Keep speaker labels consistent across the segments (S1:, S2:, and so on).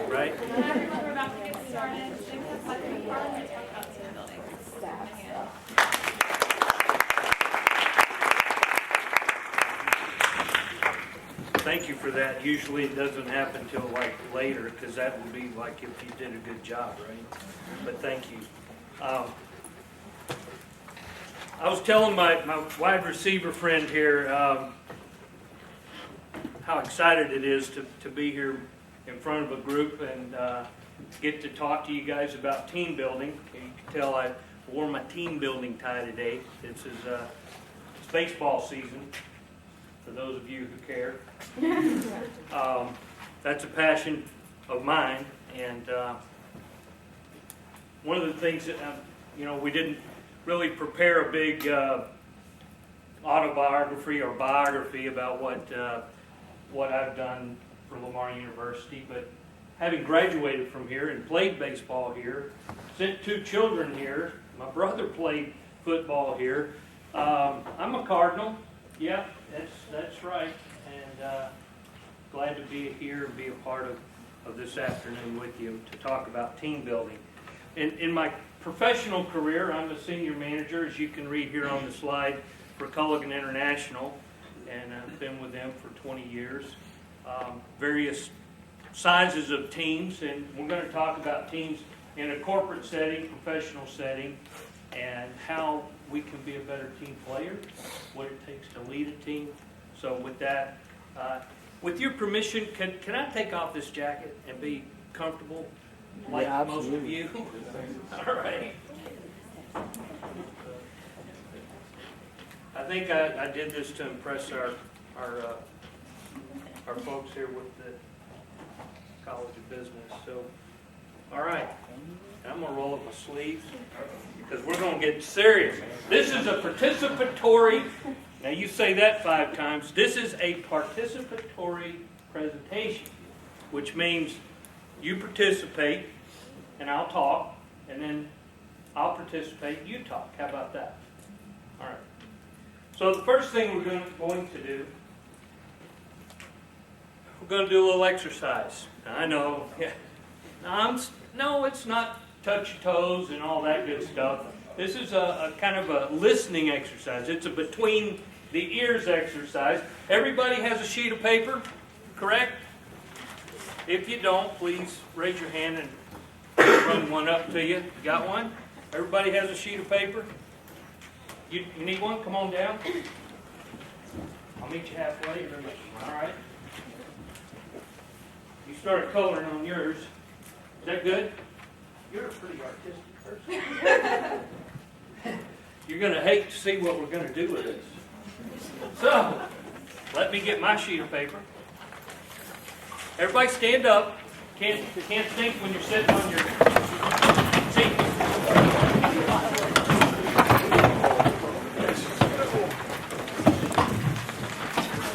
S1: Right?
S2: We're about to get started. Think of what we are going to talk about team building.
S1: Thank you for that. Usually it doesn't happen till like later, because that would be like if you did a good job, right? But thank you. I was telling my wide receiver friend here how excited it is to be here in front of a group and get to talk to you guys about team building. You can tell I wore my team building tie today. It's baseball season, for those of you who care. That's a passion of mine, and one of the things that, we didn't really prepare a big autobiography or biography about what I've done for Lamar University, but having graduated from here and played baseball here, sent 2 children here, my brother played football here, I'm a Cardinal. Yeah, that's right, and glad to be here and be a part of this afternoon with you to talk about team building. In my professional career, I'm a senior manager, as you can read here on the slide, for Culligan International, and I've been with them for 20 years. Various sizes of teams, and we're going to talk about teams in a corporate setting, professional setting, and how we can be a better team player, what it takes to lead a team. So with that, with your permission, can I take off this jacket and be comfortable like most of you? All right. I think I did this to impress our folks here with the College of Business. So, all right. I'm going to roll up my sleeves because we're going to get serious. This is a participatory, now you say that 5 times, this is a participatory presentation, which means you participate and I'll talk, and then I'll participate and you talk. How about that? All right. So the first thing we're going to do, we're going to do a little exercise. Now, I know, no, it's not touch your toes and all that good stuff. This is a kind of a listening exercise. It's a between the ears exercise. Everybody has a sheet of paper, correct? If you don't, please raise your hand and run one up to you. You got one? Everybody has a sheet of paper? You need one? Come on down. I'll meet you halfway. All right. You started coloring on yours. Is that good? You're a pretty artistic person. You're going to hate to see what we're going to do with this. So, let me get my sheet of paper. Everybody stand up. You can't think when you're sitting on your seat.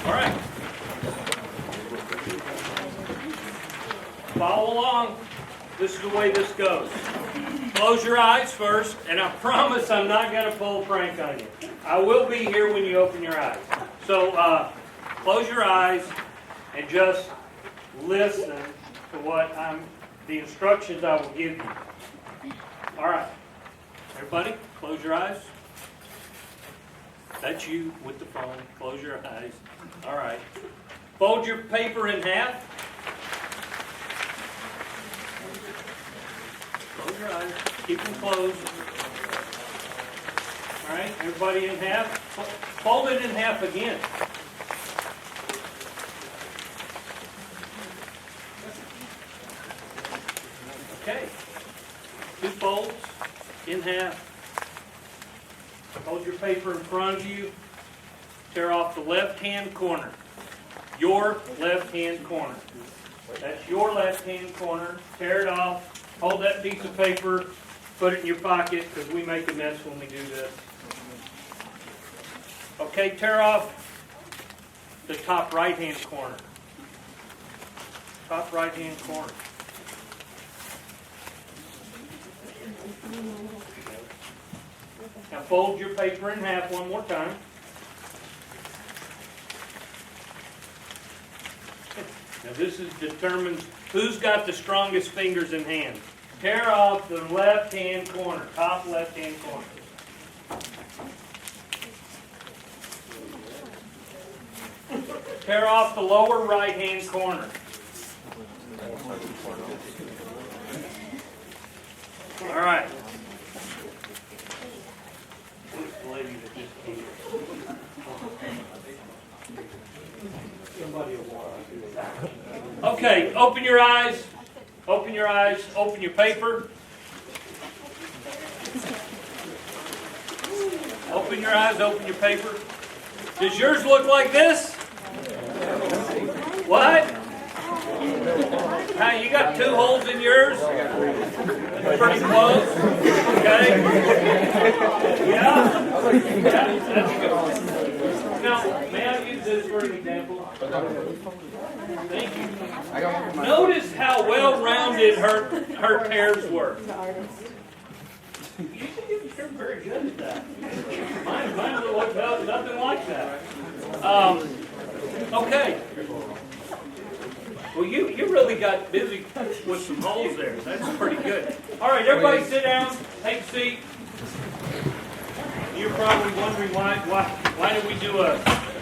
S1: All right. Follow along. This is the way this goes. Close your eyes first, and I promise I'm not going to pull a prank on you. I will be here when you open your eyes. So close your eyes and just listen to the instructions I will give you. All right. Everybody, close your eyes. That's you with the phone. Close your eyes. All right. Fold your paper in half. Close your eyes. Keep them closed. All right. Everybody in half. Fold it in half again. Okay. 2 folds in half. Hold your paper in front of you. Tear off the left-hand corner. Your left-hand corner. That's your left-hand corner. Tear it off. Hold that piece of paper. Put it in your pocket because we make a mess when we do this. Okay, tear off the top right-hand corner. Top right-hand corner. Now fold your paper in half one more time. Now this determines who's got the strongest fingers in hand. Tear off the left-hand corner, top left-hand corner. Tear off the lower right-hand corner. All right. Okay, open your eyes. Open your eyes. Open your paper. Open your eyes. Open your paper. Does yours look like this? What? Now you got 2 holes in yours? Pretty close. Okay. Yeah. That's good. Now, may I use this for an example? Thank you. Notice how well-rounded her tears were. You're very good at that. Mine look nothing like that. Okay. Well, you really got busy with some holes there. That's pretty good. All right, everybody sit down, take a seat. You're probably wondering why did we do a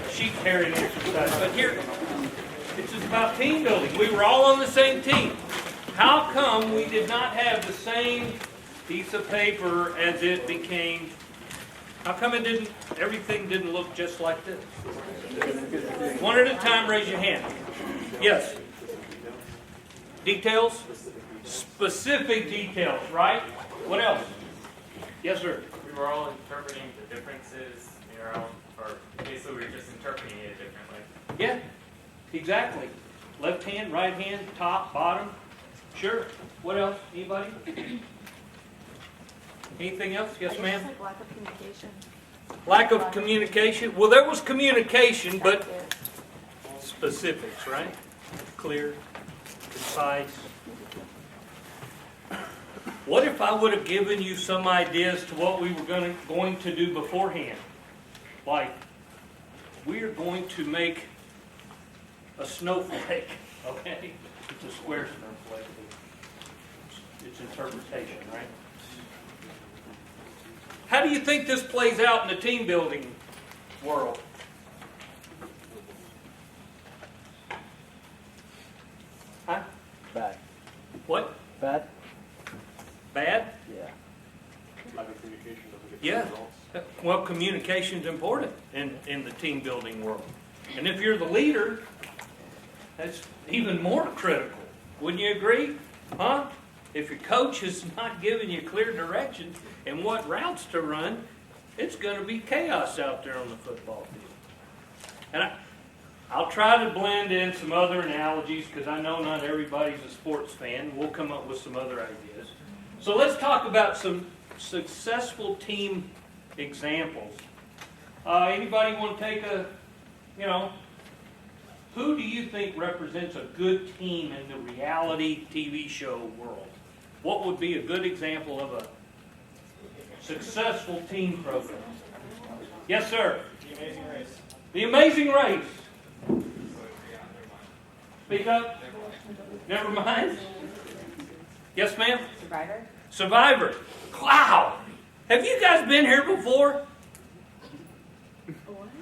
S1: sheet tearing exercise? But here, it's just about team building. We were all on the same team. How come we did not have the same piece of paper as it became? How come everything didn't look just like this? One at a time, raise your hand. Yes. Details? Specific details, right? What else? Yes, sir.
S3: We were all interpreting the differences in our own, or basically we were just interpreting it differently.
S1: Yeah, exactly. Left hand, right hand, top, bottom. Sure. What else? Anybody? Anything else? Yes, ma'am?
S2: Like lack of communication.
S1: Lack of communication. Well, there was communication, but specifics, right? Clear, concise. What if I would have given you some ideas to what we were going to do beforehand? Like, we are going to make a snowflake, okay? It's a square snowflake. It's interpretation, right? How do you think this plays out in the team building world? Huh?
S4: Bad.
S1: What?
S4: Bad?
S1: Bad?
S4: Yeah.
S5: Lack of communication doesn't get
S1: Yeah.
S5: results.
S1: Well, communication's important in the team building world. And if you're the leader, that's even more critical. Wouldn't you agree? Huh? If your coach is not giving you clear direction and what routes to run, it's going to be chaos out there on the football field. And I'll try to blend in some other analogies because I know not everybody's a sports fan. We'll come up with some other ideas. So let's talk about some successful team examples. Anybody want to take who do you think represents a good team in the reality TV show world? What would be a good example of a successful team program? Yes, sir.
S3: The Amazing Race.
S1: The Amazing Race. Speak up. Never mind. Yes, ma'am?
S2: Survivor.
S1: Survivor. Wow. Have you guys been here before?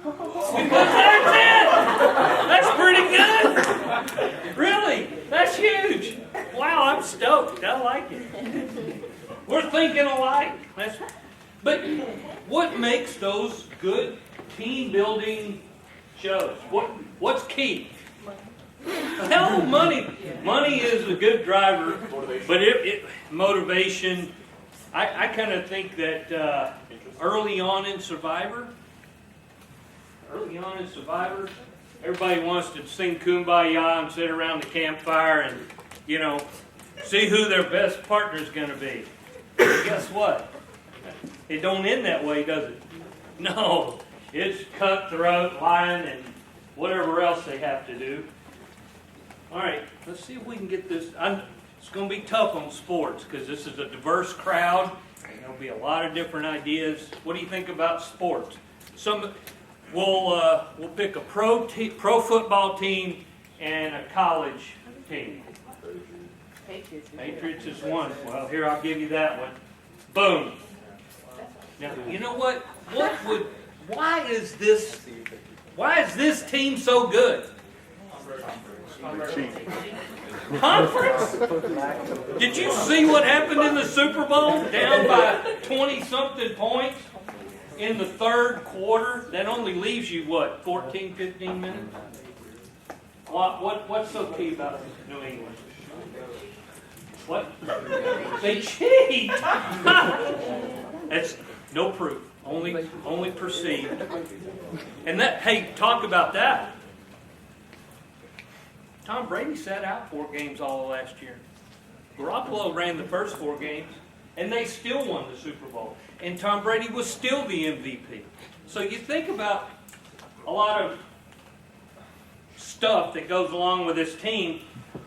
S1: That's it. That's pretty good. Really? That's huge. Wow, I'm stoked. I like it. We're thinking alike. But what makes those good team building shows? What's key? Hell, money. Money is a good driver, but motivation. I kind of think that early on in Survivor, everybody wants to sing Kumbaya and sit around the campfire and, see who their best partner's going to be. But guess what? It don't end that way, does it? No. It's cutthroat, lying, and whatever else they have to do. All right, let's see if we can get this. It's going to be tough on sports because this is a diverse crowd. There'll be a lot of different ideas. What do you think about sports? We'll pick a pro football team and a college team. Patriots is one. Well, here, I'll give you that one. Boom. Now, you know what? Why is this team so good? Conference? Did you see what happened in the Super Bowl? Down by 20-something points in the third quarter. That only leaves you, what, 14, 15 minutes? What's so key about New England? What? They cheat! That's no proof. Only perceived. And that, hey, talk about that. Tom Brady sat out 4 games all of last year. Garoppolo ran the first 4 games, and they still won the Super Bowl. And Tom Brady was still the MVP. So you think about a lot of stuff that goes along with this team.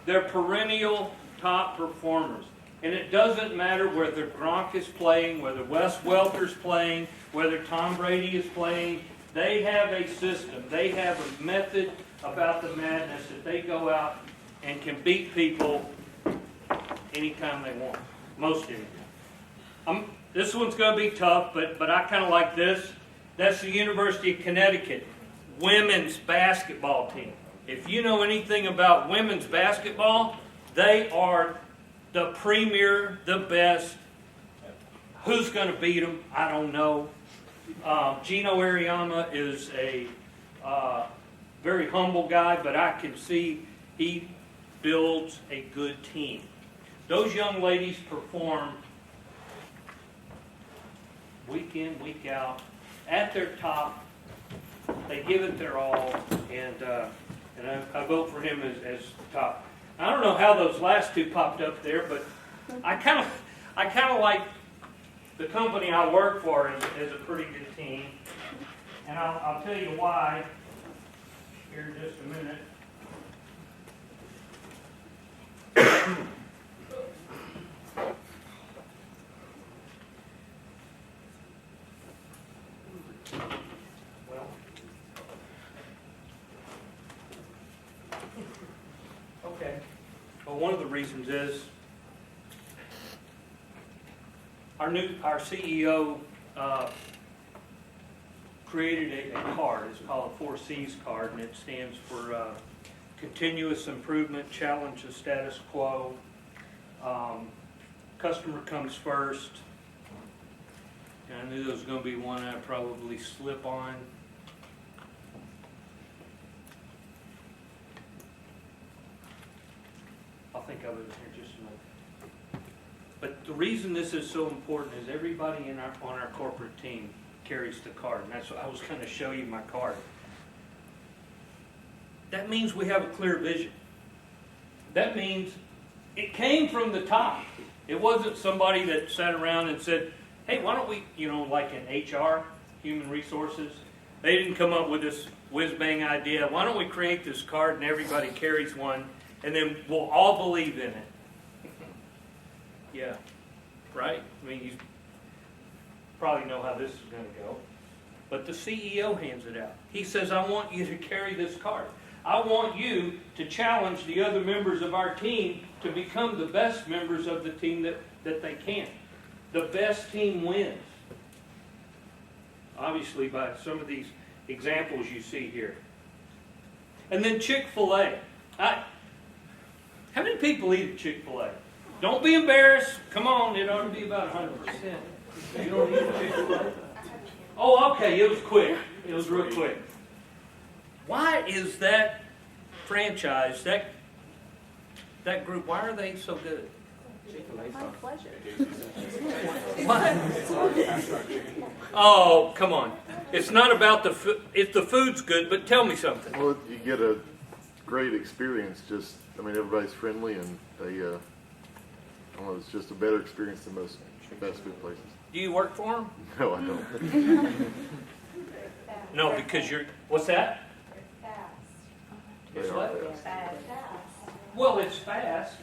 S1: They're perennial top performers. And it doesn't matter whether Gronk is playing, whether Wes Welker's playing, whether Tom Brady is playing. They have a system. They have a method about the madness that they go out and can beat people anytime they want. Most anytime. This one's going to be tough, but I kind of like this. That's the University of Connecticut women's basketball team. If you know anything about women's basketball, they are the premier, the best. Who's going to beat them? I don't know. Gino Ariama is a very humble guy, but I can see he builds a good team. Those young ladies perform week in, week out, at their top. They give it their all, and I vote for him as top. I don't know how those last 2 popped up there, but I kind of like the company I work for is a pretty good team, and I'll tell you why here in just a minute. Well, okay. Well, one of the reasons is our CEO created a card. It's called a 4 C's card, and it stands for continuous improvement, challenge the status quo, customer comes first. And I knew there was going to be one I'd probably slip on. I'll think of it in just a minute. But the reason this is so important is everybody on our corporate team carries the card. And that's what I was going to show you my card. That means we have a clear vision. That means it came from the top. It wasn't somebody that sat around and said, hey, why don't we, like in HR, human resources, they didn't come up with this whiz-bang idea. Why don't we create this card and everybody carries one, and then we'll all believe in it. Yeah, right? I mean, you probably know how this is going to go. But the CEO hands it out. He says, I want you to carry this card. I want you to challenge the other members of our team to become the best members of the team that they can. The best team wins. Obviously, by some of these examples you see here. And then Chick-fil-A. How many people eat at Chick-fil-A? Don't be embarrassed. Come on, it ought to be about 100%. You don't eat at Chick-fil-A? Oh, okay, it was quick. It was real quick. Why is that franchise, that group, why are they so good?
S2: My pleasure.
S1: What? Oh, come on. It's not about the food. If the food's good, but tell me something.
S4: Well, you get a great experience. Everybody's friendly, and they, I don't know, it's just a better experience than most fast food places.
S1: Do you work for them?
S4: No, I don't.
S1: No, because what's that?
S4: They
S1: It's
S4: are
S1: what?
S4: fast.
S1: Well, it's fast,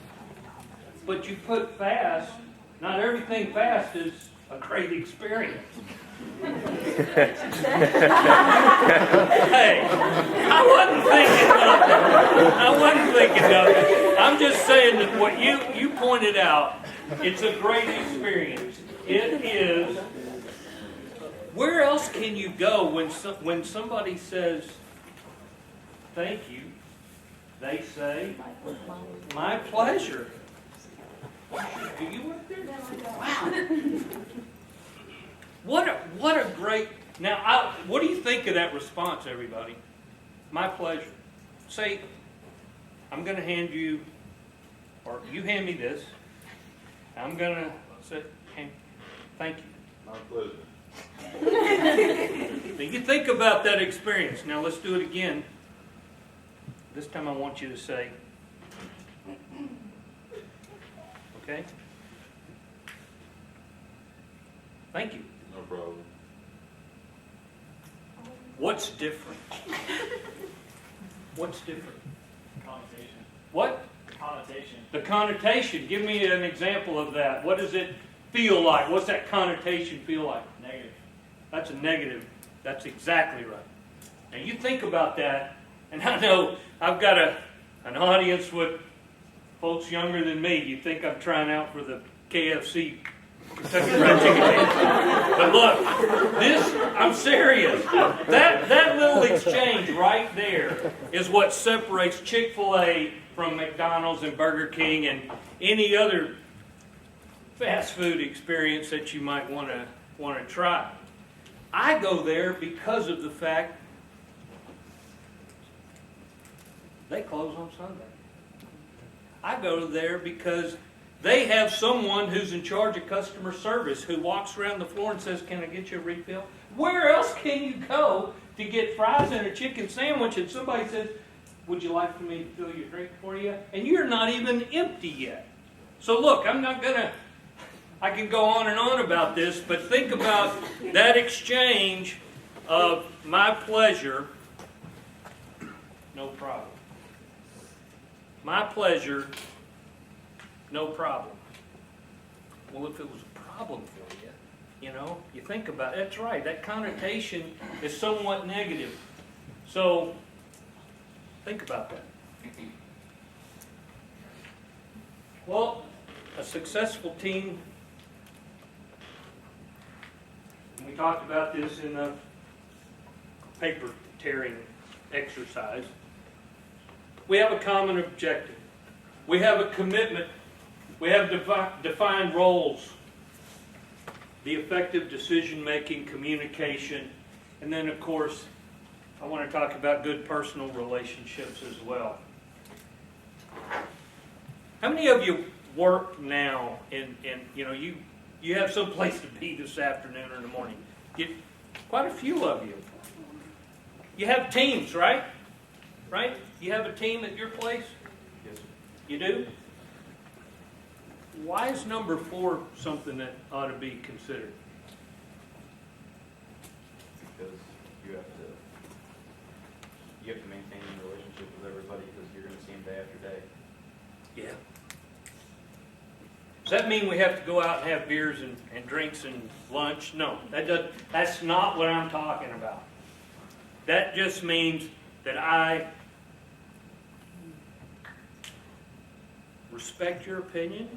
S1: but you put fast, not everything fast is a great experience. Hey, I wasn't thinking of that. I saying that what you pointed out, it's a great experience. It is. Where else can you go when somebody says, thank you? They say, my pleasure. Do you work there? Wow. What a great... Now, what do you think of that response, everybody? My pleasure. Say, I'm going to hand you, or you hand me this. I'm going to say, thank you.
S4: My pleasure.
S1: Now, you think about that experience. Now, let's do it again. This time I want you to say, okay? Thank you.
S4: No problem.
S1: What's different? What's different?
S5: Connotation.
S1: What?
S5: Connotation.
S1: The connotation. Give me an example of that. What does it feel like? What's that connotation feel like?
S5: Negative.
S1: That's a negative. That's exactly right. Now you think about that, and I know I've got an audience with folks younger than me. You think I'm trying out for the KFC Kentucky Fried Chicken team. But look, I'm serious. That little exchange right there is what separates Chick-fil-A from McDonald's and Burger King and any other fast food experience that you might want to try. I go there because of the fact they close on Sunday. I go there because they have someone who's in charge of customer service who walks around the floor and says, can I get you a refill? Where else can you go to get fries and a chicken sandwich and somebody says, would you like for me to fill your drink for you? And you're not even empty yet. So look, I can go on and on about this, but think about that exchange of my pleasure, no problem. My pleasure, no problem. Well, if it was a problem for you, you think about it. That's right. That connotation is somewhat negative. So, think about that. Well, a successful team, and we talked about this in the paper tearing exercise. We have a common objective. We have a commitment. We have defined roles. The effective decision-making, communication, and then, of course, I want to talk about good personal relationships as well. How many of you work now and you have some place to be this afternoon or in the morning? Quite a few of you. You have teams, right? Right? You have a team at your place?
S5: Yes.
S1: You do? Why is number 4 something that ought to be considered?
S6: Because you have to maintain a relationship with everybody because you're going to see them day after day.
S1: Yeah. Does that mean we have to go out and have beers and drinks and lunch? No, that's not what I'm talking about. That just means that I respect your opinion.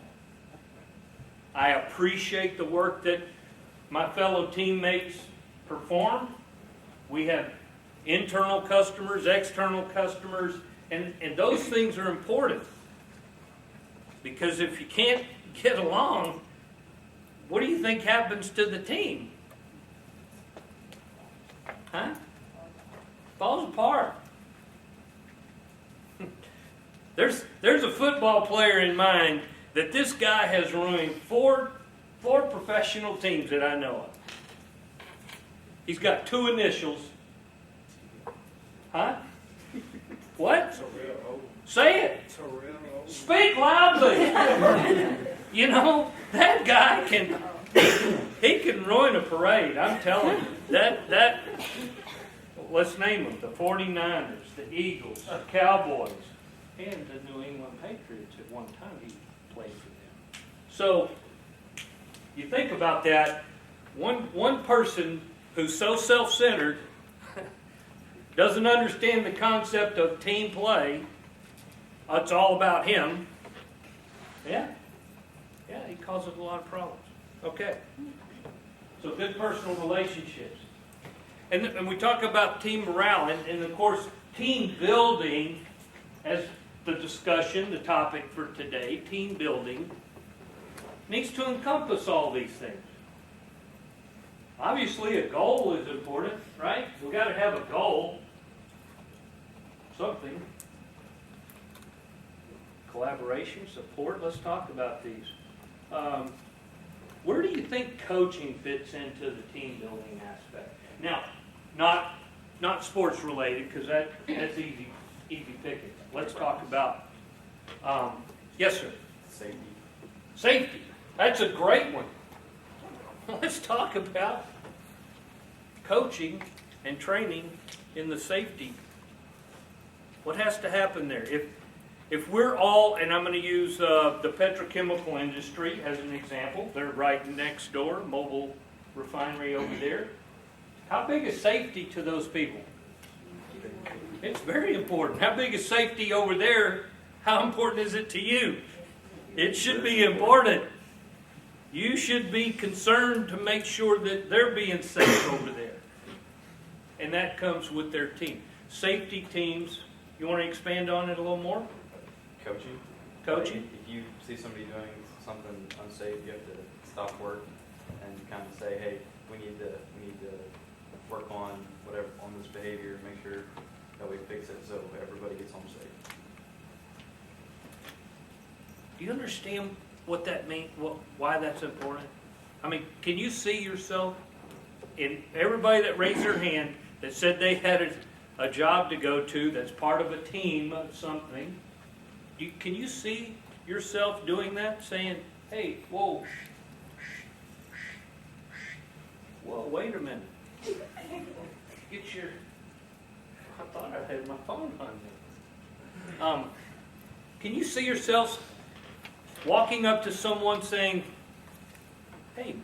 S1: I appreciate the work that my fellow teammates perform. We have internal customers, external customers, and those things are important. Because if you can't get along, what do you think happens to the team? Huh? Falls apart. There's a football player in mind that this guy has ruined four professional teams that I know of. He's got 2 initials. Huh? What? Say it. Speak loudly. That guy can ruin a parade. I'm telling you. That let's name them: the 49ers, the Eagles, the Cowboys, and the New England Patriots. At one time, he played for them. So you think about that. One person who's so self-centered doesn't understand the concept of team play. It's all about him. Yeah. Yeah, he causes a lot of problems. Okay. So good personal relationships. And we talk about team morale, and of course, team building as the discussion, the topic for today, team building, needs to encompass all these things. Obviously, a goal is important, right? We've got to have a goal. Something. Collaboration, support, let's talk about these. Where do you think coaching fits into the team building aspect? Now, not sports related, because that's easy picking. Let's talk about, yes sir?
S6: Safety.
S1: Safety. That's a great one. Let's talk about coaching and training in the safety. What has to happen there? If we're all, and I'm going to use the petrochemical industry as an example, they're right next door, mobile refinery over there. How big is safety to those people? It's very important. How big is safety over there? How important is it to you? It should be important. You should be concerned to make sure that they're being safe over there. And that comes with their team. Safety teams, you want to expand on it a little more?
S6: Coaching.
S1: Coaching?
S6: If you see somebody doing something unsafe, you have to stop work and kind of say, hey, we need to work on whatever, on this behavior, make sure that we fix it so everybody gets home safe.
S1: Do you understand what that means, why that's important? I mean, can you see yourself in everybody that raised their hand that said they had a job to go to that's part of a team of something? Can you see yourself doing that, saying, hey, whoa, whoa, wait a minute. Get your, I thought I had my phone on me. Can you see yourself walking up to someone saying, hey,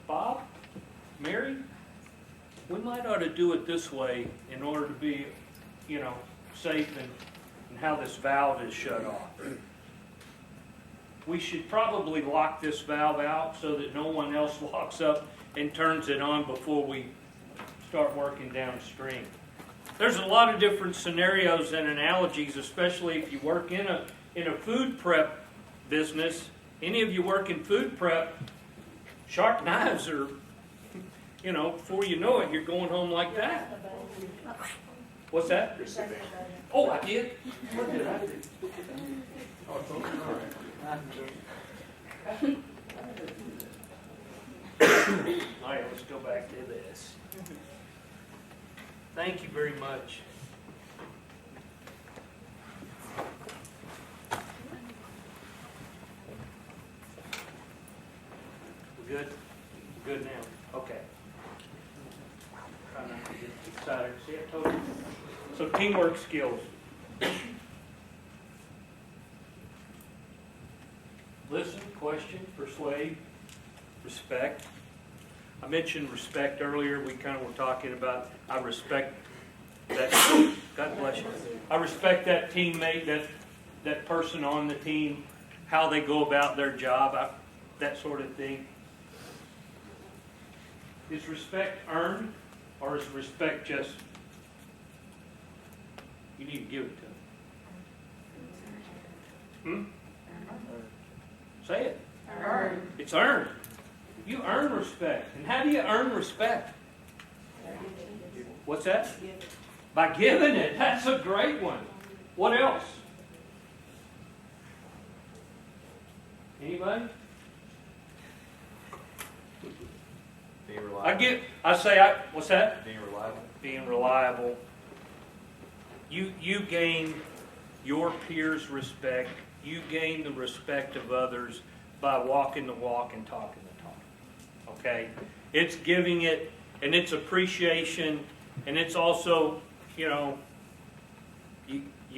S1: Bob, Mary, we might ought to do it this way in order to be, safe and how this valve is shut off. We should probably lock this valve out so that no one else walks up and turns it on before we start working downstream. There's a lot of different scenarios and analogies, especially if you work in a food prep business. Any of you work in food prep, sharp knives are, before you know it, you're going home like that. What's that? Oh, I did? What did I do? Oh, it's okay. All right, let's go back to this. Thank you very much. We're good? Good now? Okay. Try not to get excited. See, I told you. So teamwork skills. Listen, question, persuade, respect. I mentioned respect earlier. We kind of were talking about I respect that. God bless you. I respect that teammate, that person on the team, how they go about their job, that sort of thing. Is respect earned, or is respect just you need to give it to them? Say it.
S2: Earned.
S1: It's earned. You earn respect. And how do you earn respect? What's that? By giving it. That's a great one. What else? Anybody?
S6: Being reliable.
S1: What's that?
S6: Being reliable.
S1: Being reliable. You gain your peers' respect. You gain the respect of others by walking the walk and talking the talk. Okay? It's giving it, and it's appreciation, and it's also, you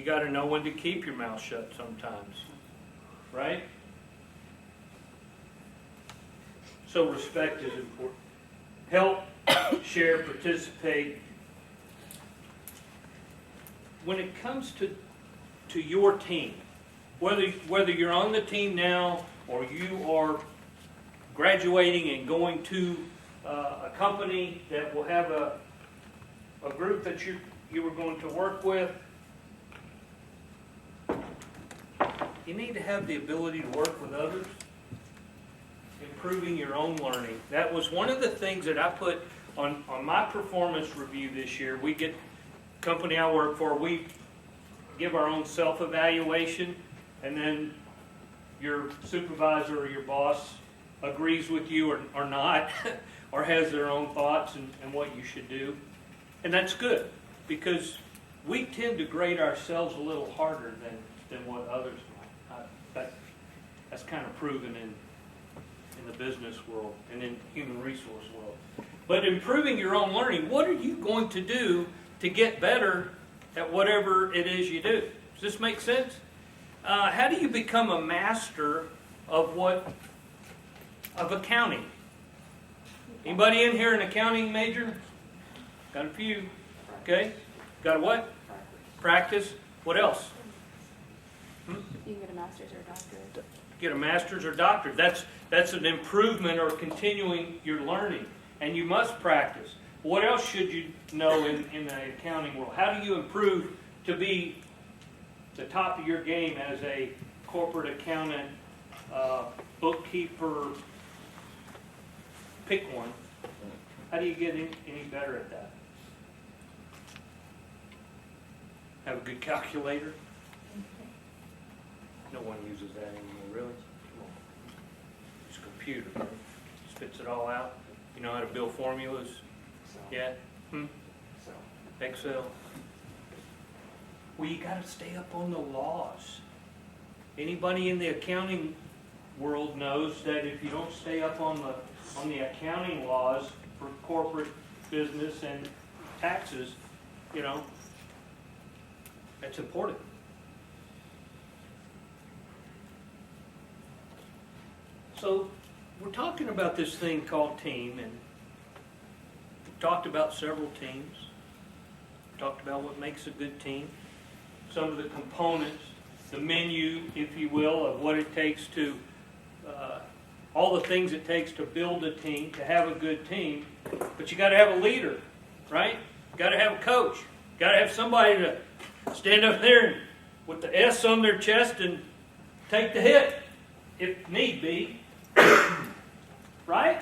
S1: got to know when to keep your mouth shut sometimes. Right? So respect is important. Help, share, participate. When it comes to your team, whether you're on the team now or you are graduating and going to a company that will have a group that you were going to work with, you need to have the ability to work with others, improving your own learning. That was one of the things that I put on my performance review this year. We get, company I work for, we give our own self-evaluation, and then your supervisor or your boss agrees with you or not, or has their own thoughts and what you should do. And that's good, because we tend to grade ourselves a little harder than what others might. That's kind of proven in the business world and in human resource world. But improving your own learning, what are you going to do to get better at whatever it is you do? Does this make sense? How do you become a master of accounting? Anybody in here an accounting major? Got a few. Okay. Got a what? Practice. What else?
S2: You can get a master's or a doctorate.
S1: Get a master's or doctorate. That's an improvement or continuing your learning. And you must practice. What else should you know in the accounting world? How do you improve to be the top of your game as a corporate accountant, bookkeeper? Pick one. How do you get any better at that? Have a good calculator? No one uses that anymore, really. Come on. It's a computer, right? Spits it all out. You know how to build formulas? Yeah? Excel. Well, you got to stay up on the laws. Anybody in the accounting world knows that if you don't stay up on the accounting laws for corporate business and taxes, you know, that's important. So we're talking about this thing called team, and we've talked about several teams. We've talked about what makes a good team, some of the components, the menu, if you will, of what it takes to, all the things it takes to build a team, to have a good team. But you got to have a leader, right? You got to have a coach. You got to have somebody to stand up there with the S on their chest and take the hit, if need be. Right?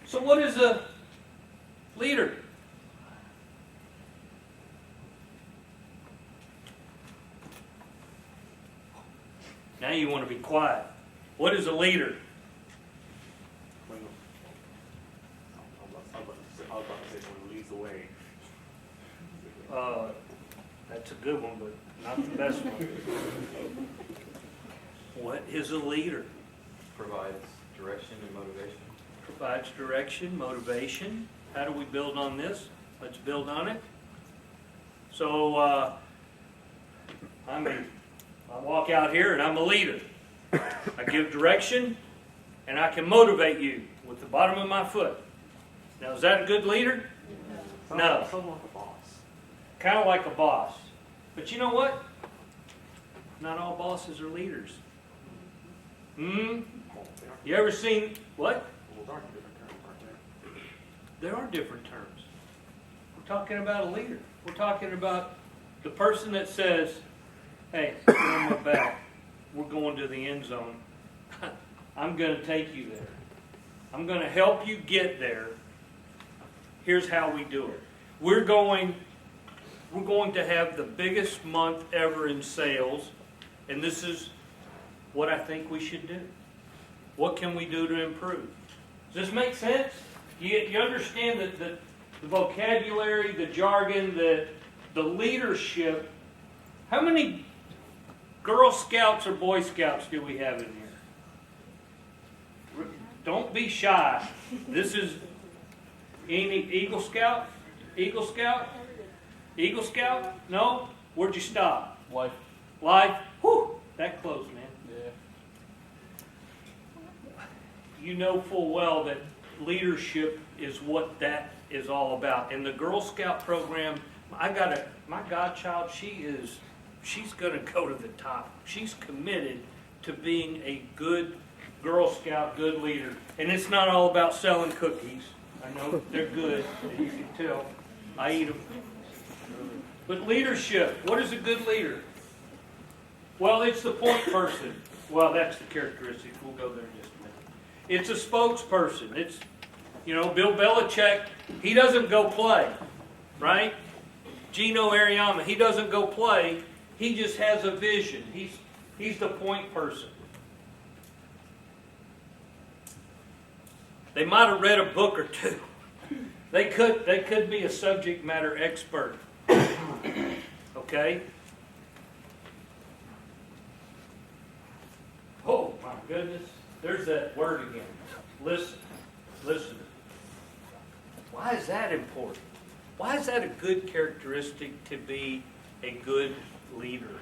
S1: So what is a leader? Now you want to be quiet. What is a leader?
S5: I was about to say someone who leads the way.
S1: That's a good one, but not the best one. What is a leader?
S6: Provides direction and motivation.
S1: Provides direction, motivation. How do we build on this? Let's build on it. So, I walk out here and I'm a leader. I give direction and I can motivate you with the bottom of my foot. Now, is that a good leader? No.
S5: Something like a boss.
S1: Kind of like a boss. But you know what? Not all bosses are leaders. You ever seen, what?
S5: Well, those aren't different terms, aren't they?
S1: There are different terms. We're talking about a leader. We're talking about the person that says, hey, get on my back. We're going to the end zone. I'm going to take you there. I'm going to help you get there. Here's how we do it. We're going to have the biggest month ever in sales, and this is what I think we should do. What can we do to improve? Does this make sense? You understand that the vocabulary, the jargon, the leadership. How many Girl Scouts or Boy Scouts do we have in here? Don't be shy. This is any Eagle Scout? Eagle Scout? Eagle Scout? No? Where'd you stop?
S5: Life.
S1: Life? Whew, that close, man.
S5: Yeah.
S1: You know full well that leadership is what that is all about. In the Girl Scout program, my godchild, she is she's gonna go to the top. She's committed to being a good Girl Scout, good leader. And it's not all about selling cookies. I know they're good, you can tell. I eat them. But leadership, what is a good leader? Well, it's the point person. Well, that's the characteristic. We'll go there in just a minute. It's a spokesperson. It's, Bill Belichick, he doesn't go play, right? Gino Ariama, he doesn't go play. He just has a vision. He's the point person. They might have read a book or two. They could be a subject matter expert. Okay? Oh my goodness. There's that word again. Listen. Why is that important? Why is that a good characteristic to be a good leader?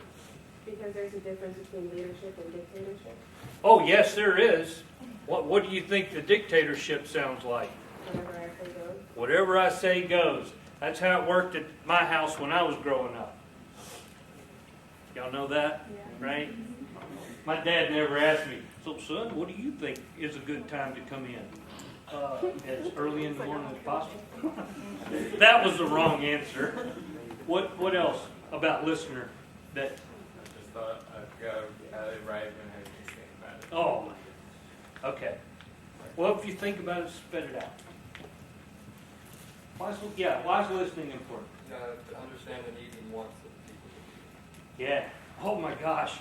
S7: Because there's a difference between leadership and dictatorship.
S1: Oh yes, there is. What do you think the dictatorship sounds like?
S7: Whatever I say goes.
S1: Whatever I say goes. That's how it worked at my house when I was growing up. Y'all know that?
S7: Yeah.
S1: Right? My dad never asked me, so son, what do you think is a good time to come in? As early in the morning as possible. That was the wrong answer. What else about listener that?
S3: I just thought I'd go right when I was thinking about it.
S1: Oh my goodness. Okay. Well, if you think about it, spit it out. Why is listening important?
S8: To understand the needs and wants of the people.
S1: Yeah. Oh my gosh.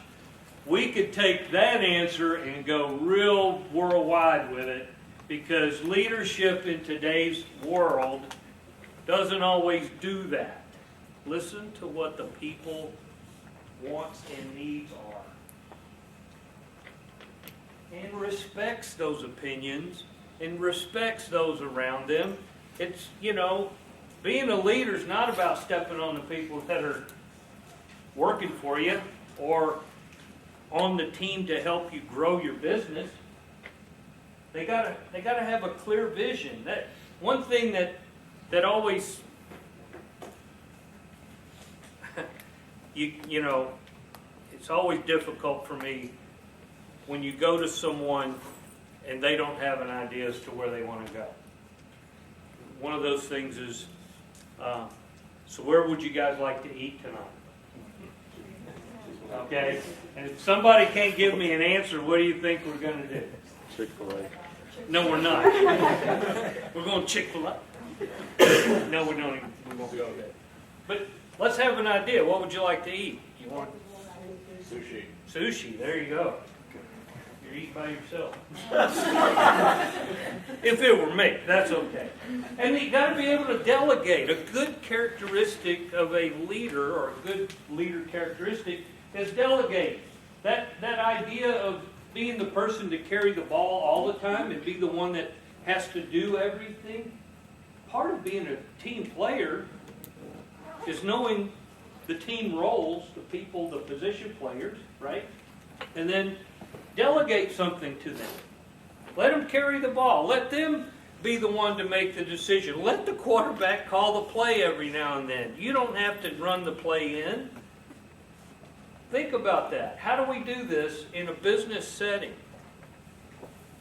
S1: We could take that answer and go real worldwide with it, because leadership in today's world doesn't always do that. Listen to what the people wants and needs are. And respects those opinions and respects those around them. It's, being a leader is not about stepping on the people that are working for you or on the team to help you grow your business. They gotta have a clear vision. That one thing that always it's always difficult for me when you go to someone and they don't have an idea as to where they want to go. One of those things is, so where would you guys like to eat tonight? Okay, and if somebody can't give me an answer, what do you think we're going to do?
S4: Chick-fil-A.
S1: No, we're not. We're going Chick-fil-A. No, we don't. We won't go there. But let's have an idea. What would you like to eat? You want
S5: Sushi.
S1: sushi? There you go. You're eating by yourself. If it were me, that's okay. And you got to be able to delegate. A good characteristic of a leader, or a good leader characteristic, is delegating. That idea of being the person to carry the ball all the time and be the one that has to do everything. Part of being a team player is knowing the team roles, the people, the position players, right? And then delegate something to them. Let them carry the ball. Let them be the one to make the decision. Let the quarterback call the play every now and then. You don't have to run the play in. Think about that. How do we do this in a business setting?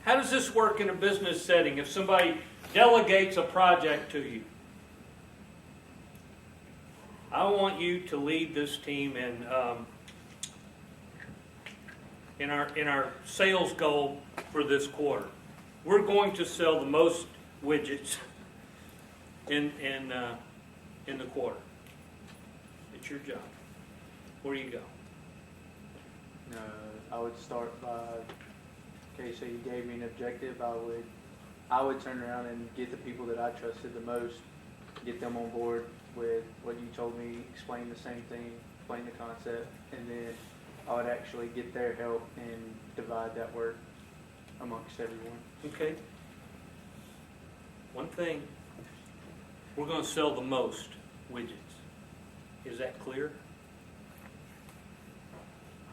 S1: How does this work in a business setting if somebody delegates a project to you? I want you to lead this team in our sales goal for this quarter. We're going to sell the most widgets in the quarter. It's your job. Where do you go?
S9: I would start by, okay, so you gave me an objective. I would turn around and get the people that I trusted the most, get them on board with what you told me, explain the same thing, explain the concept, and then I would actually get their help and divide that work amongst everyone.
S1: Okay. One thing, we're going to sell the most widgets. Is that clear?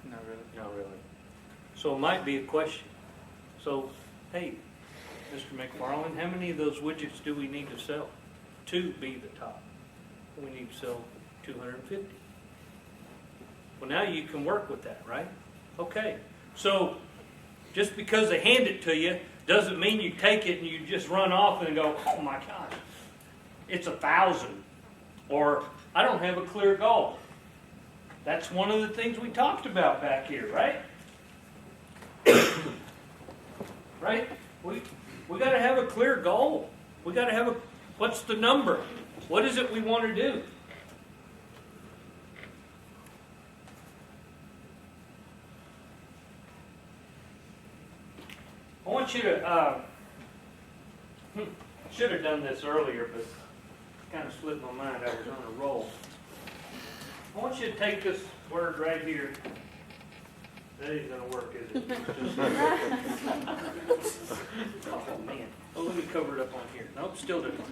S9: Not really.
S1: Not really. So it might be a question. So, hey, Mr. McFarland, how many of those widgets do we need to sell to be the top? We need to sell 250. Well, now you can work with that, right? Okay. So just because they hand it to you doesn't mean you take it and you just run off and go, oh my gosh, it's 1,000. Or I don't have a clear goal. That's one of the things we talked about back here, right? Right? We got to have a clear goal. We got to have what's the number? What is it we want to do? I want you to, should have done this earlier, but kind of slipped my mind. I was on a roll. I want you to take this word right here. That ain't going to work, is it? Oh, man. Oh, let me cover it up on here. Nope, still didn't work.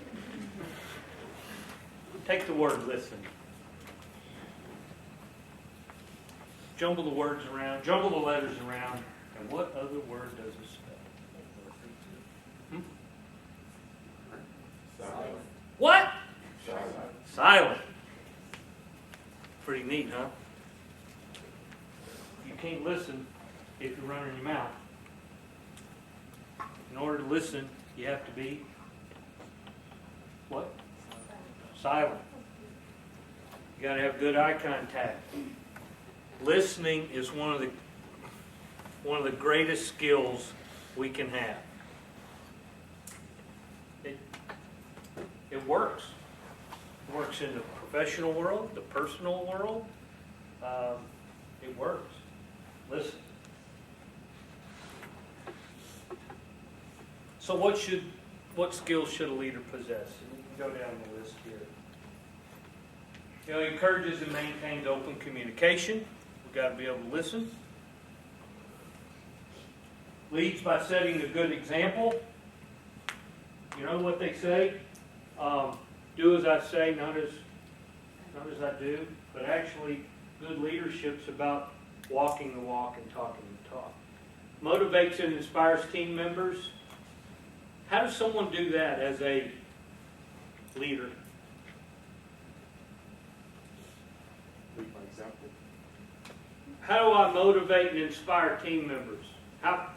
S1: Take the word listen. Jumble the words around, jumble the letters around, and what other word does it spell?
S5: Silent.
S1: What?
S5: Silent.
S1: Silent. Pretty neat, huh? You can't listen if you're running your mouth. In order to listen, you have to be what? Silent. You got to have good eye contact. Listening is one of the greatest skills we can have. It works. It works in the professional world, the personal world. It works. Listen. So what skills should a leader possess? And we can go down the list here. You know, he encourages and maintains open communication. We've got to be able to listen. Leads by setting a good example. You know what they say? Do as I say, not as I do. But actually, good leadership's about walking the walk and talking the talk. Motivates and inspires team members. How does someone do that as a leader?
S5: Lead by example.
S1: How do I motivate and inspire team members? How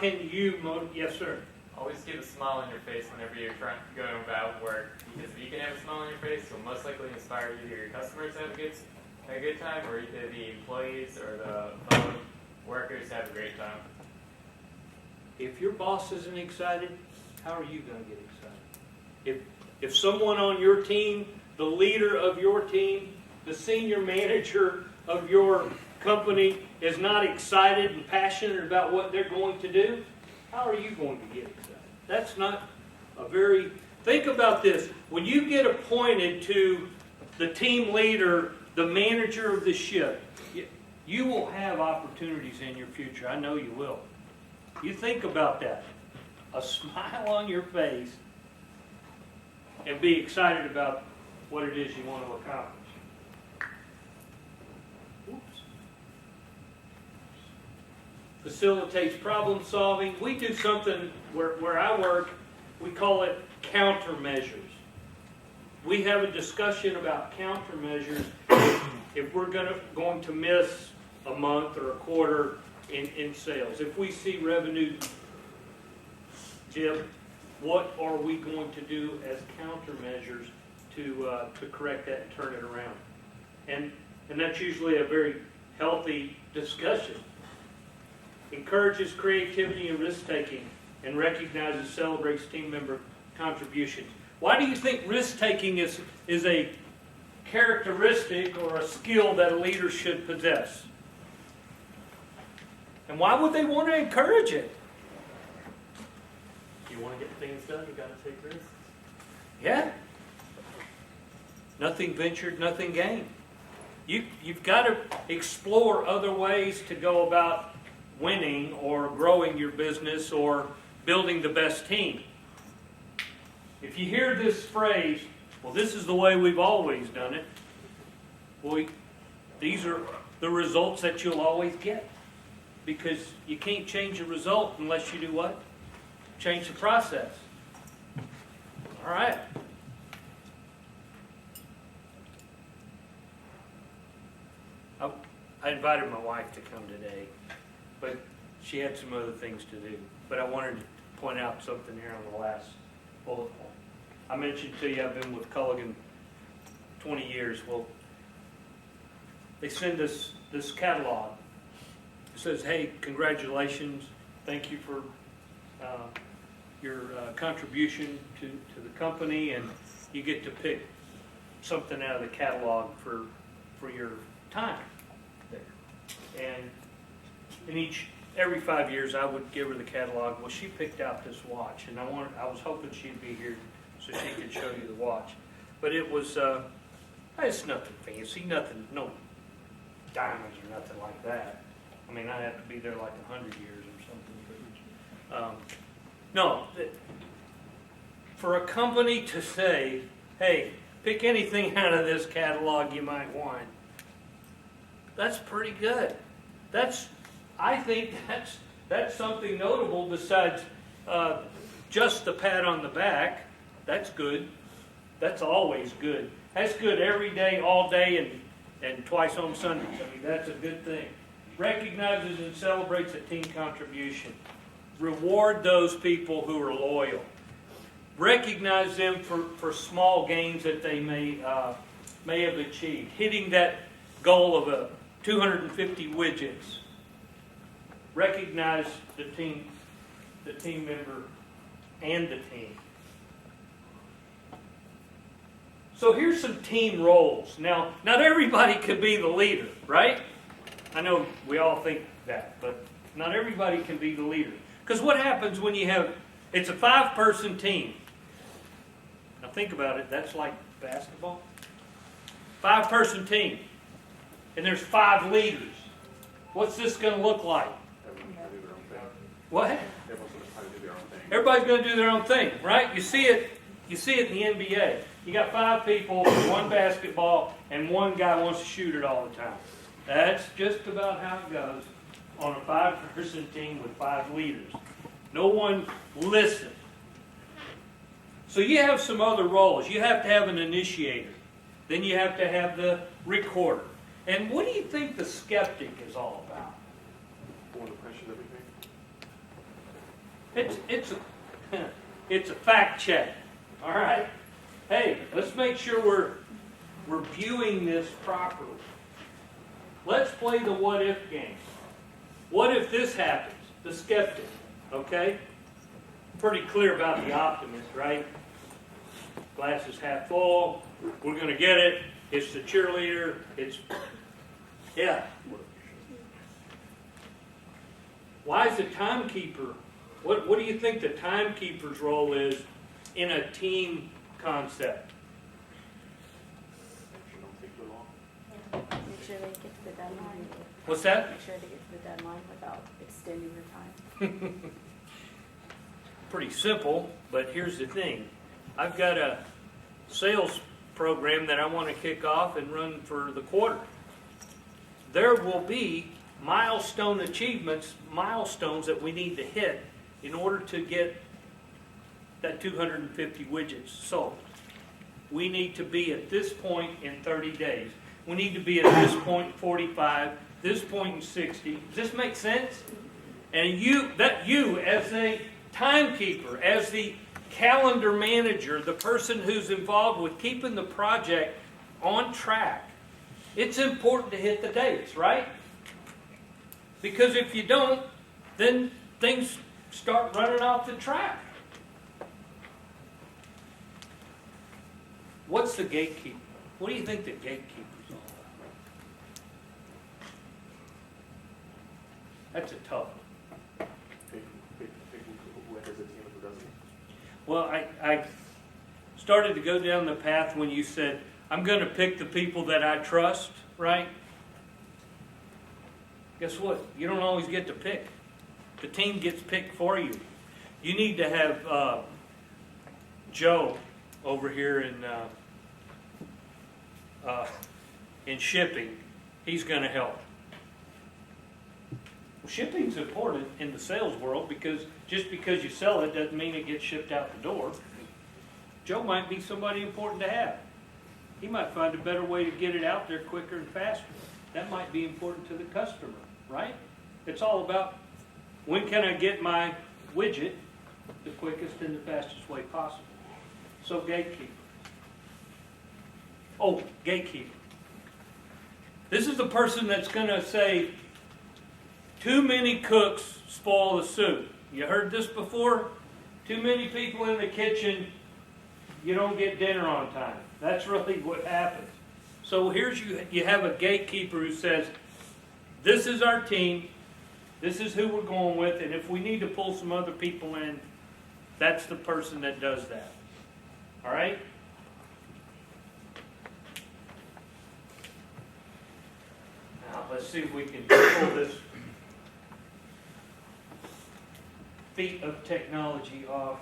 S1: can you motivate? Yes, sir.
S3: Always keep a smile on your face whenever you're trying to go about work, because if you can have a smile on your face, it'll most likely inspire either your customers to have a good time, or either the employees or the fellow workers to have a great time.
S1: If your boss isn't excited, how are you going to get excited? If someone on your team, the leader of your team, the senior manager of your company is not excited and passionate about what they're going to do, how are you going to get excited? That's not a very... Think about this. When you get appointed to the team leader, the manager of the ship, you will have opportunities in your future. I know you will. You think about that. A smile on your face and be excited about what it is you want to accomplish. Oops. Facilitates problem solving. We do something where I work, we call it countermeasures. We have a discussion about countermeasures if we're going to miss a month or a quarter in sales. If we see revenue dip, what are we going to do as countermeasures to correct that and turn it around? And that's usually a very healthy discussion. Encourages creativity and risk-taking and recognizes, celebrates team member contributions. Why do you think risk-taking is a characteristic or a skill that a leader should possess? And why would they want to encourage it?
S5: If you want to get things done, you got to take risks.
S1: Yeah. Nothing ventured, nothing gained. You've got to explore other ways to go about winning or growing your business or building the best team. If you hear this phrase, well, this is the way we've always done it, well, these are the results that you'll always get. Because you can't change the result unless you do what? Change the process. All right. I I invited my wife to come today, but she had some other things to do. But I wanted to point out something here on the last bullet point. I mentioned to you I've been with Culligan 20 years. Well, they send us this catalog. It says, hey, congratulations, thank you for your contribution to the company, and you get to pick something out of the catalog for your time there. And every 5 years I would give her the catalog. Well, she picked out this watch, and I was hoping she'd be here so she could show you the watch. But it was, it's nothing fancy, no diamonds or nothing like that. I mean, I'd have to be there like 100 years or something. No, for a company to say, hey, pick anything out of this catalog you might want, that's pretty good. I think that's something notable besides just the pat on the back. That's good. That's always good. That's good every day, all day, and twice on Sundays. I mean, that's a good thing. Recognizes and celebrates a team contribution. Reward those people who are loyal. Recognize them for small gains that they may have achieved. Hitting that goal of 250 widgets. Recognize the team member and the team. So here's some team roles. Now, not everybody could be the leader, right? I know we all think that, but not everybody can be the leader. Because what happens when it's a 5-person team? Now think about it, that's like basketball. 5-person team. And there's 5 leaders. What's this going to look like?
S5: Everyone's going to do their own thing.
S1: What?
S5: Everyone's going to try to do their own thing.
S1: Everybody's going to do their own thing, right? You see it in the NBA. You got 5 people, 1 basketball, and 1 guy wants to shoot it all the time. That's just about how it goes on a 5-person team with 5 leaders. No one listens. So you have some other roles. You have to have an initiator. Then you have to have the recorder. And what do you think the skeptic is all about?
S5: Pulling the pressure everything.
S1: It's a fact check. All right? Hey, let's make sure we're reviewing this properly. Let's play the what if game. What if this happens? The skeptic, okay? Pretty clear about the optimist, right? Glass is half full. We're going to get it. It's the cheerleader. Yeah. Why is the timekeeper? What do you think the timekeeper's role is in a team concept?
S5: You don't take too long.
S2: Make sure they get to the deadline.
S1: What's that?
S2: Make sure they get to the deadline without extending your time.
S1: Pretty simple, but here's the thing. I've got a sales program that I want to kick off and run for the quarter. There will be milestone achievements, milestones that we need to hit in order to get that 250 widgets sold. We need to be at this point in 30 days. We need to be at this point in 45, this point in 60. Does this make sense? And you as a timekeeper, as the calendar manager, the person who's involved with keeping the project on track, it's important to hit the dates, right? Because if you don't, then things start running off the track. What's the gatekeeper? What do you think the gatekeeper's all about? That's a tough one.
S5: Pick who enters the team and who doesn't.
S1: Well, I started to go down the path when you said, I'm going to pick the people that I trust, right? Guess what? You don't always get to pick. The team gets picked for you. You need to have Joe over here in shipping. He's going to help. Well, shipping's important in the sales world because just because you sell it doesn't mean it gets shipped out the door. Joe might be somebody important to have. He might find a better way to get it out there quicker and faster. That might be important to the customer, right? It's all about when can I get my widget the quickest and the fastest way possible. So gatekeeper. Oh, gatekeeper. This is the person that's going to say, too many cooks spoil the soup. You heard this before? Too many people in the kitchen, you don't get dinner on time. That's really what happens. So here's you have a gatekeeper who says, this is our team, this is who we're going with, and if we need to pull some other people in, that's the person that does that. All right? Now, let's see if we can pull this feat of technology off.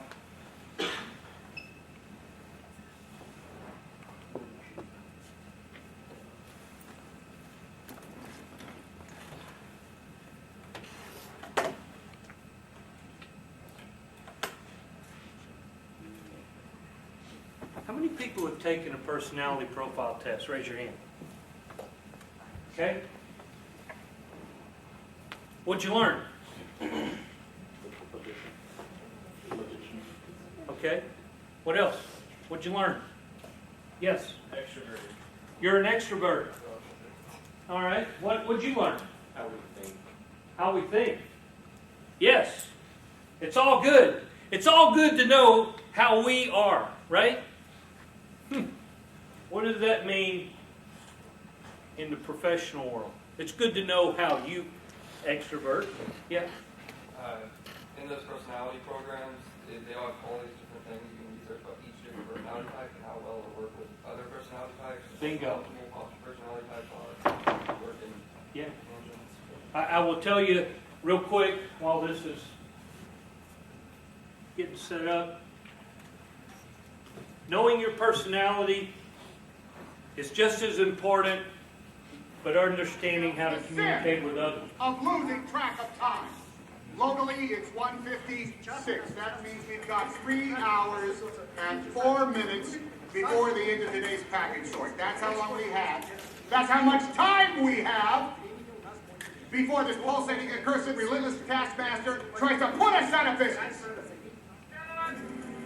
S1: How many people have taken a personality profile test? Raise your hand. Okay? What'd you learn? Okay. What else? What'd you learn? Yes?
S3: Extrovert.
S1: You're an extrovert. All right. What'd you learn?
S5: How we think.
S1: How we think. Yes. It's all good. It's all good to know how we are, right? What does that mean in the professional world? It's good to know how you extrovert. Yeah.
S8: In those personality programs, they all have all these different things. You can research about each different personality type and how well it'll work with other personality types.
S1: Bingo.
S8: Multiple personality types are working.
S1: Yeah. I will tell you real quick while this is getting set up. Knowing your personality is just as important, but understanding how to communicate with others.
S10: Of losing track of time. Locally, it's 1:56. That means we've got 3 hours and 4 minutes before the end of today's package sort. That's how long we have. That's how much time we have before this pulsating, accursed, relentless taskmaster tries to put us out of business.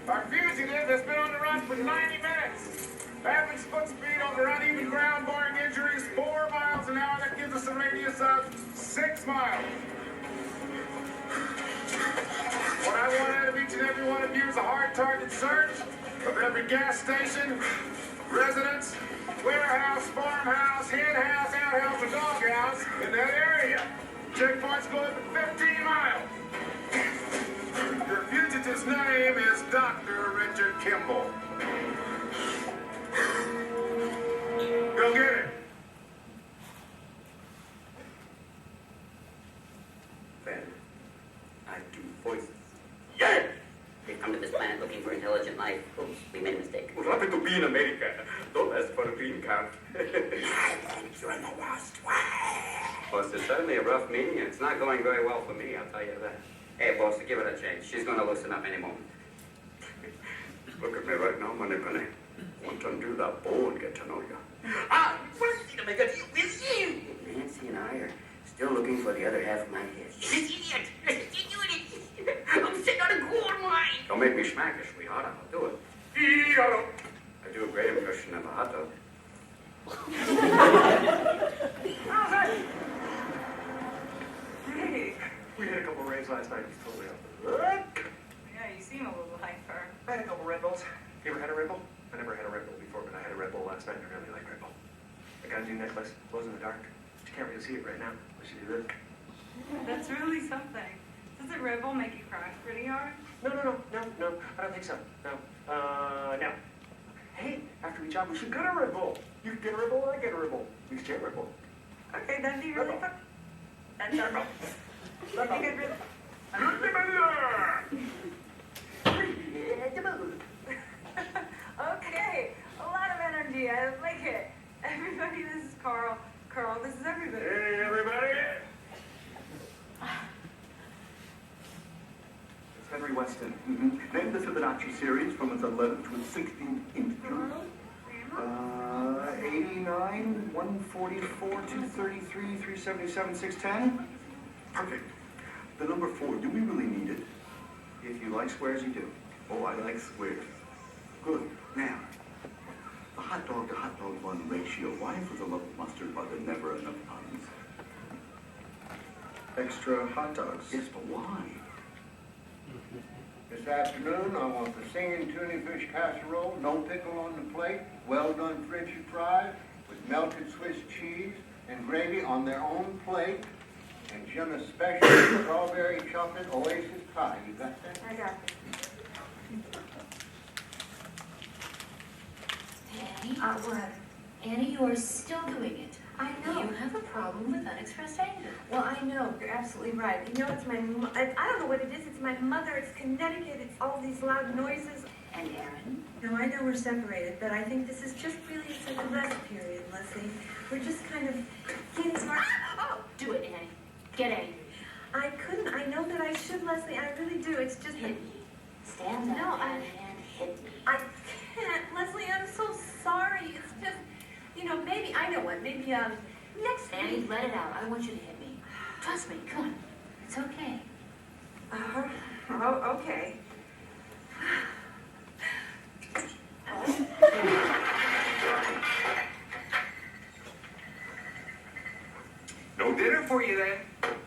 S11: Our fugitive has been on the run for 90 minutes. Average foot speed over uneven ground, barring injuries, 4 miles an hour. That gives us a radius of 6 miles. What I want out of each and every one of you is a hard target search of every gas station, residence, warehouse, farmhouse, hen house, outhouse, or doghouse in that area. Checkpoints go up at 15 miles. Your fugitive's name is Dr. Richard Kimball. Go get it.
S12: Then, I do voices. Yeah! We've come to this planet looking for intelligent life. Oops, we made a mistake.
S11: We're happy to be in America. Don't ask for a green card.
S12: You're the worst way. Boss, it's certainly a rough meeting, and it's not going very well for me, I'll tell you that. Hey, boss, give it a chance. She's going to loosen up any moment.
S11: Look at me right now, money penny. Want to undo that bow and get to know you.
S12: Wait a minute, with you! Nancy and I are still looking for the other half of my head. Idiot! I'm sitting on a gold mine! Don't make me smack you, sweetheart. I'll do it. I do a great impression of a hot dog.
S11: Hey, we had a couple of rains last night. He's totally up.
S2: Yeah, you seem a little hyper.
S11: I had a couple Red Bulls. You ever had a Red Bull? I never had a Red Bull before, but I had a Red Bull last night and I really like Red Bull. I got a new necklace, glows in the dark. But you can't really see it right now. I should do this.
S2: That's really something. Does it Red Bull make you cry pretty hard?
S11: No, I don't think so. No. No. Hey, after we job, we should get a Red Bull. You can get a Red Bull, I get a Red Bull. We should get a Red Bull.
S2: Okay, that'd be really fun. That'd be good. Okay, a lot of energy. I like it. Everybody, this is Carl. Carl, this is everybody.
S11: Hey, everybody. It's Henry Weston. Named the Fibonacci series from its 11th to its 16th integer.
S10: 389, 144, 233, 377, 610. Perfect. The number 4, do we really need it? If you like squares, you do. Oh, I like squares. Good. Now, the hot dog to hot dog bun ratio. Why, for the love of mustard, are there never enough buns? Extra hot dogs. Yes, but why?
S13: This afternoon, I want the singing tuna fish casserole, no pickle on the plate, well done French fries with melted Swiss cheese and gravy on their own plate, and Jim's special strawberry chocolate oasis pie. You got that?
S2: I got it.
S14: Annie?
S2: What?
S14: Annie, you are still doing it.
S2: I know.
S14: You have a problem with unexpressed anger.
S2: Well, I know. You're absolutely right. You know, it's my, I don't know what it is. It's my mother. It's Connecticut. It's all these loud noises.
S14: And Aaron?
S2: No, I know we're separated, but I think this is just really, it's like a rest period, Leslie. We're just kind of getting smart.
S14: Oh, do it, Annie. Get angry.
S2: I couldn't. I know that I should, Leslie. I really do. It's just
S14: Hit me. Stand up
S2: No,
S14: and hit me.
S2: I can't. Leslie, I'm so sorry. It's just, you know, maybe, I know what, maybe, next
S14: Annie,
S2: week.
S14: let it out. I want you to hit me. Trust me. Come on. It's okay.
S2: Oh, okay.
S11: No dinner for you then.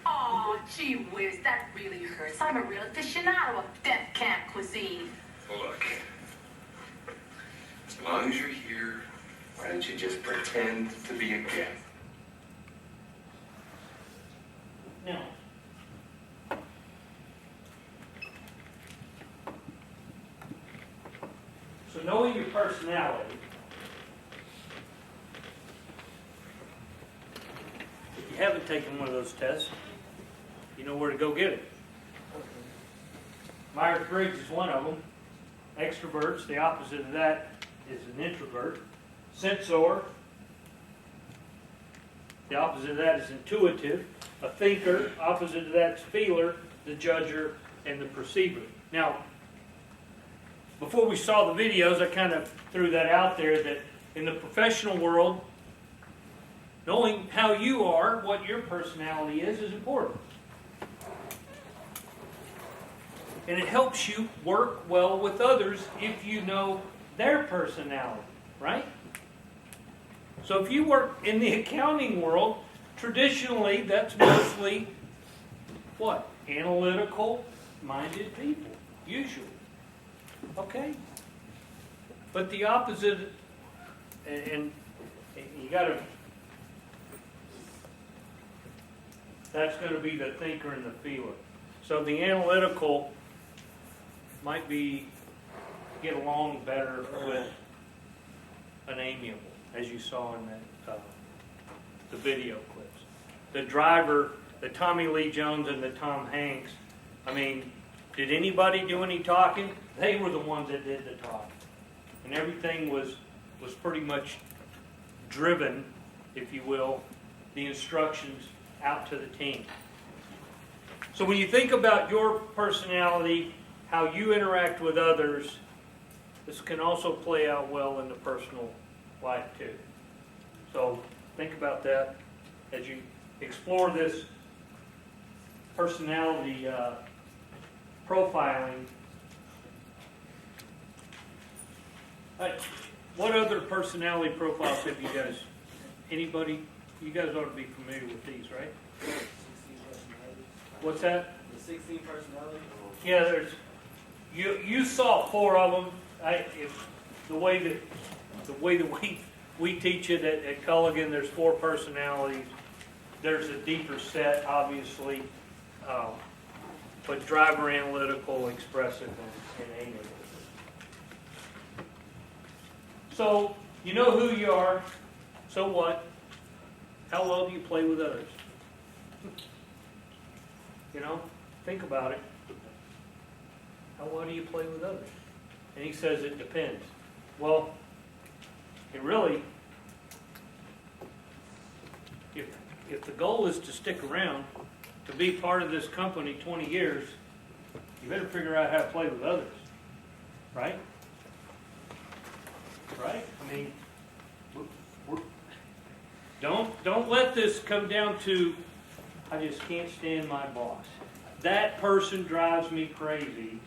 S14: Oh, gee whiz, that really hurts. I'm a real aficionado of death camp cuisine.
S11: Look, as long as you're here, why don't you just pretend to be a guest?
S1: Now, so knowing your personality, if you haven't taken one of those tests, you know where to go get it. Myers-Briggs is one of them. Extroverts, the opposite of that is an introvert. Sensor, the opposite of that is intuitive. A thinker, opposite of that is feeler, the judger, and the perceiver. Now, before we saw the videos, I kind of threw that out there that in the professional world, knowing how you are, what your personality is important. And it helps you work well with others if you know their personality, right? So if you work in the accounting world, traditionally that's mostly what? Analytical-minded people, usually. Okay? But the opposite, and you gotta, that's going to be the thinker and the feeler. So the analytical might be get along better with an amiable, as you saw in that the video clips. The driver, the Tommy Lee Jones and the Tom Hanks. I mean, did anybody do any talking? They were the ones that did the talking, and everything was pretty much driven, if you will, the instructions out to the team. So when you think about your personality, how you interact with others, this can also play out well in the personal life too. So think about that as you explore this personality profiling. What other personality profiles have you guys, anybody, you guys ought to be familiar with these, right?
S6: 16 personalities.
S1: What's that?
S6: The 16 personalities?
S1: Yeah, there's, you saw 4 of them. The way that we teach it at Culligan, there's 4 personalities. There's a deeper set, obviously, but driver, analytical, expressive, and amiable. So you know who you are. So what? How well do you play with others? You know, think about it. How well do you play with others? And he says it depends. Well, it really, if the goal is to stick around, to be part of this company 20 years, you better figure out how to play with others. Right? Right? I mean, Don't let this come down to, I just can't stand my boss. That person drives me crazy,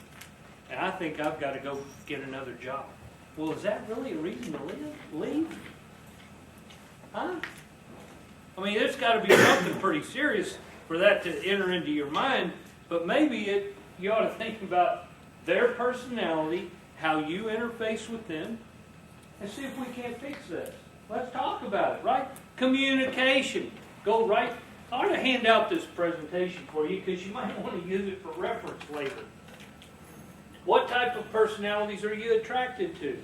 S1: and I think I've got to go get another job. Well, is that really a reason to leave? Huh? I mean, there's got to be something pretty serious for that to enter into your mind, but maybe you ought to think about their personality, how you interface with them, and see if we can't fix this. Let's talk about it, right? Communication. Go right. I ought to hand out this presentation for you because you might want to use it for reference later. What type of personalities are you attracted to?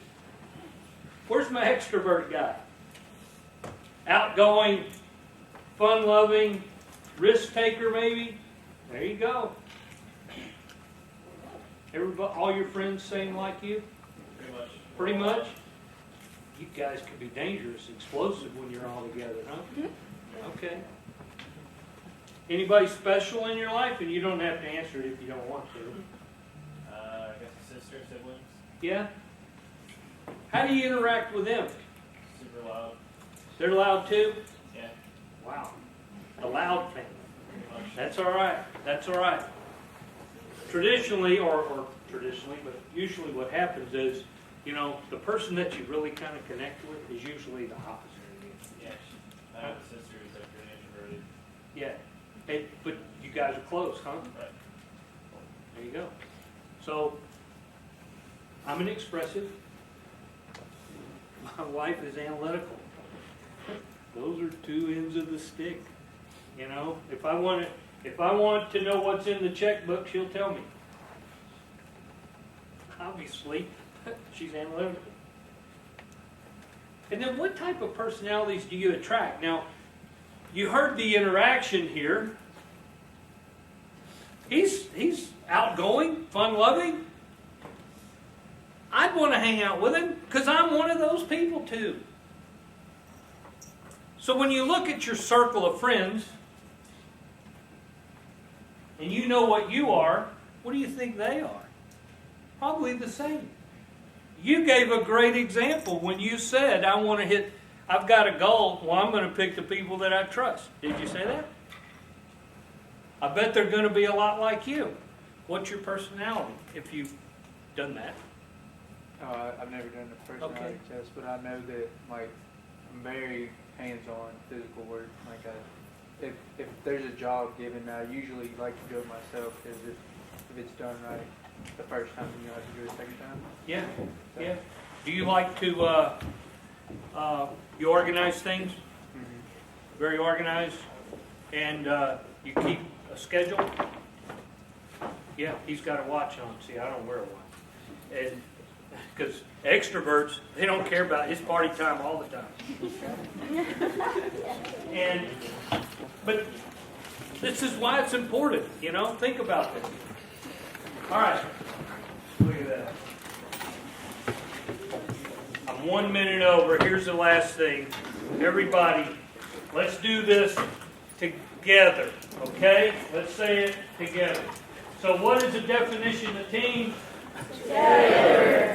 S1: Where's my extrovert guy? Outgoing, fun-loving, risk-taker maybe? There you go. Everybody, all your friends same like you?
S3: Pretty much.
S1: Pretty much? You guys can be dangerous, explosive when you're all together, huh? Okay. Anybody special in your life? And you don't have to answer it if you don't want to.
S3: I guess a sister, siblings.
S1: Yeah? How do you interact with them?
S3: Super loud.
S1: They're loud too?
S3: Yeah.
S1: Wow. The loud family.
S3: Pretty much.
S1: That's all right. That's all right. Traditionally, or traditionally, but usually what happens is, you know, the person that you really kind of connect with is usually the opposite of you.
S3: Yeah. I have a sister who's like pretty introverted.
S1: Yeah. Hey, but you guys are close, huh?
S3: Right.
S1: There you go. So, I'm an expressive. My wife is analytical. Those are two ends of the stick. You know, if I want to know what's in the checkbook, she'll tell me. Obviously, she's analytical. And then what type of personalities do you attract? Now, you heard the interaction here. He's outgoing, fun-loving. I'd want to hang out with him because I'm one of those people too. So when you look at your circle of friends and you know what you are, what do you think they are? Probably the same. You gave a great example when you said, I've got a goal, well, I'm going to pick the people that I trust. Did you say that? I bet they're going to be a lot like you. What's your personality if you've done that?
S9: I've never done a personality test, but I know that like I'm very hands-on physical work. Like if there's a job given, I usually like to do it myself because if it's done right the first time, you know, I can do it the second time.
S1: Yeah, yeah. Do you like to you organize things?
S9: Mm-hmm.
S1: Very organized, and you keep a schedule? Yeah, he's got a watch on. See, I don't wear a watch. And because extroverts, they don't care about it. It's party time all the time. But this is why it's important, you know? Think about this. All right. Look at that. I'm 1 minute over. Here's the last thing. Everybody, let's do this together, okay? Let's say it together. So what is the definition of team? Together.